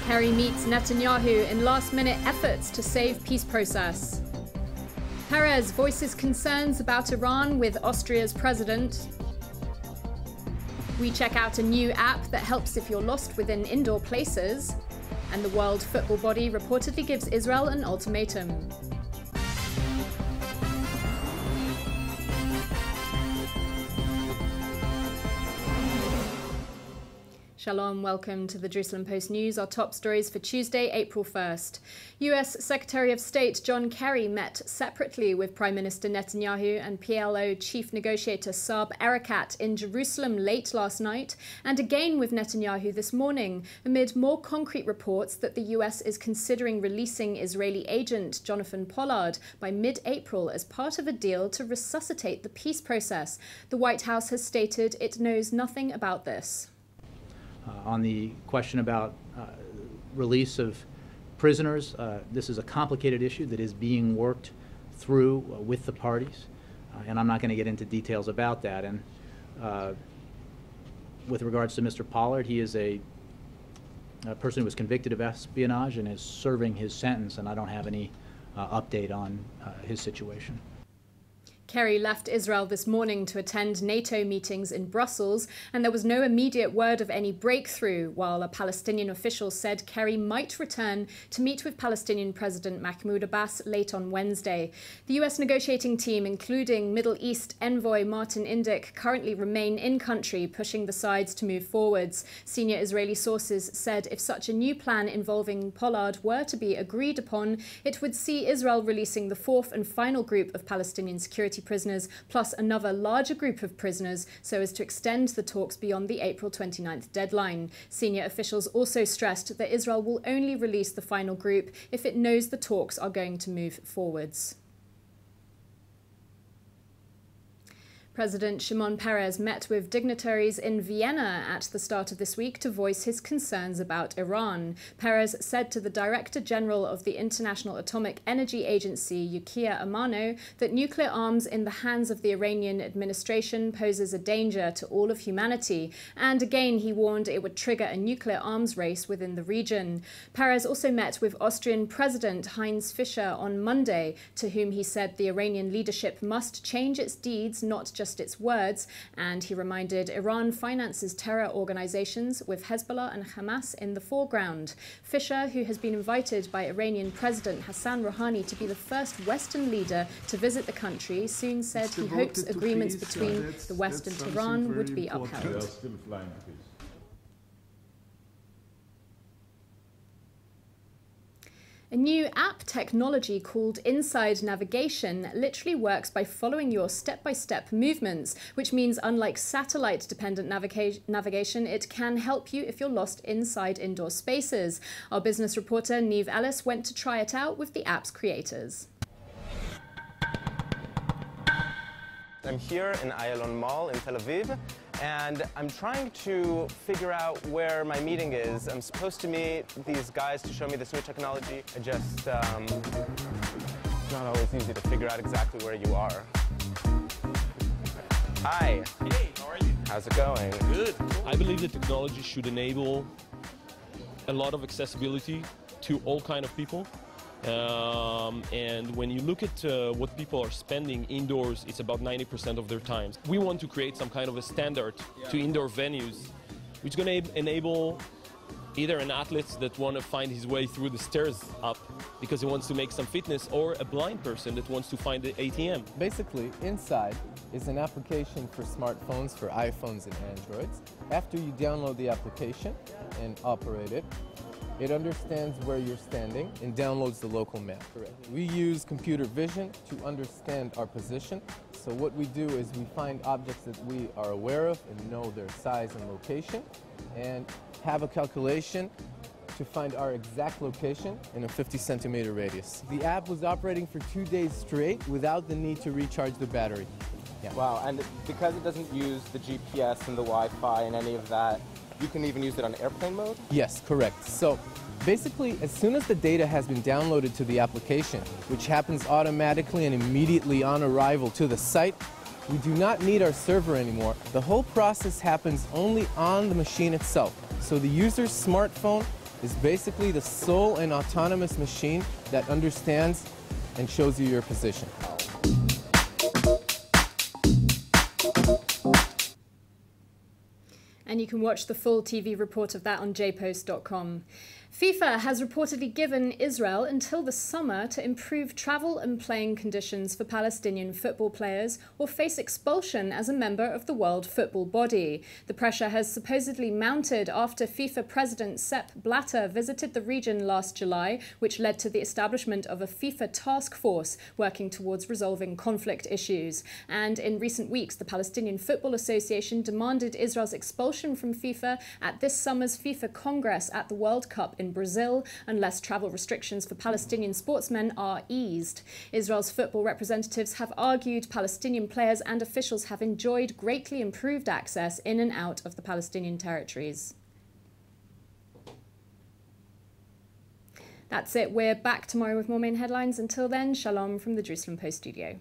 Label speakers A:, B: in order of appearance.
A: Kerry meets Netanyahu in last-minute efforts to save peace process. Perez voices concerns about Iran with Austria's president. We check out a new app that helps if you're lost within indoor places. And the World Football Body reportedly gives Israel an ultimatum. Shalom, welcome to the Jerusalem Post News. Our top stories for Tuesday, April 1st. US Secretary of State John Kerry met separately with Prime Minister Netanyahu and PLO chief negotiator Saeb Erekat in Jerusalem late last night, and again with Netanyahu this morning, amid more concrete reports that the US is considering releasing Israeli agent Jonathan Pollard by mid-April as part of a deal to resuscitate the peace process. The White House has stated it knows nothing about this.
B: On the question about release of prisoners, this is a complicated issue that is being worked through with the parties, and I'm not going to get into details about that. And with regards to Mr. Pollard, he is a person who was convicted of espionage and is serving his sentence, and I don't have any update on his situation.
A: Kerry left Israel this morning to attend NATO meetings in Brussels, and there was no immediate word of any breakthrough, while a Palestinian official said Kerry might return to meet with Palestinian President Mahmoud Abbas late on Wednesday. The US negotiating team, including Middle East envoy Martin Indyk, currently remain in country, pushing the sides to move forwards. Senior Israeli sources said if such a new plan involving Pollard were to be agreed upon, it would see Israel releasing the fourth and final group of Palestinian security prisoners, plus another larger group of prisoners, so as to extend the talks beyond the April 29th deadline. Senior officials also stressed that Israel will only release the final group if it knows the talks are going to move forwards. President Shimon Peres met with dignitaries in Vienna at the start of this week to voice his concerns about Iran. Peres said to the Director General of the International Atomic Energy Agency, Yukiya Amano, that nuclear arms in the hands of the Iranian administration poses a danger to all of humanity. And again, he warned it would trigger a nuclear arms race within the region. Peres also met with Austrian President Heinz Fischer on Monday, to whom he said the Iranian leadership must change its deeds, not just its words, and he reminded Iran finances terror organizations with Hezbollah and Hamas in the foreground. Fischer, who has been invited by Iranian President Hassan Rouhani to be the first Western leader to visit the country, soon said he hopes agreements between the West and Tehran would be upheld. A new app technology called Inside Navigation literally works by following your step-by-step movements, which means unlike satellite-dependent navigation, it can help you if you're lost inside indoor spaces. Our business reporter, Neve Ellis, went to try it out with the app's creators.
C: I'm here in Ayalon Mall in Tel Aviv, and I'm trying to figure out where my meeting is. I'm supposed to meet these guys to show me this new technology. It's not always easy to figure out exactly where you are. Hi.
D: Hey, how are you?
C: How's it going?
D: Good. I believe the technology should enable a lot of accessibility to all kinds of people. And when you look at what people are spending indoors, it's about 90% of their time. We want to create some kind of a standard to indoor venues, which is going to enable either an athlete that wants to find his way through the stairs up because he wants to make some fitness, or a blind person that wants to find the ATM.
E: Basically, Inside is an application for smartphones, for iPhones and Androids. After you download the application and operate it, it understands where you're standing and downloads the local map. We use computer vision to understand our position. So what we do is we find objects that we are aware of and know their size and location, and have a calculation to find our exact location in a 50-centimeter radius. The app was operating for 2 days straight without the need to recharge the battery.
C: Yeah. Wow, and because it doesn't use the GPS and the Wi-Fi and any of that, you can even use it on airplane mode?
E: Yes, correct. So basically, as soon as the data has been downloaded to the application, which happens automatically and immediately on arrival to the site, we do not need our server anymore. The whole process happens only on the machine itself. So the user's smartphone is basically the sole and autonomous machine that understands and shows you your position.
A: And you can watch the full TV report of that on jpost.com. FIFA has reportedly given Israel until the summer to improve travel and playing conditions for Palestinian football players or face expulsion as a member of the world football body. The pressure has supposedly mounted after FIFA President Sepp Blatter visited the region last July, which led to the establishment of a FIFA task force working towards resolving conflict issues. And in recent weeks, the Palestinian Football Association demanded Israel's expulsion from FIFA at this summer's FIFA Congress at the World Cup in Brazil, unless travel restrictions for Palestinian sportsmen are eased. Israel's football representatives have argued Palestinian players and officials have enjoyed greatly improved access in and out of the Palestinian territories. That's it. We're back tomorrow with more main headlines. Until then, shalom from the Jerusalem Post studio.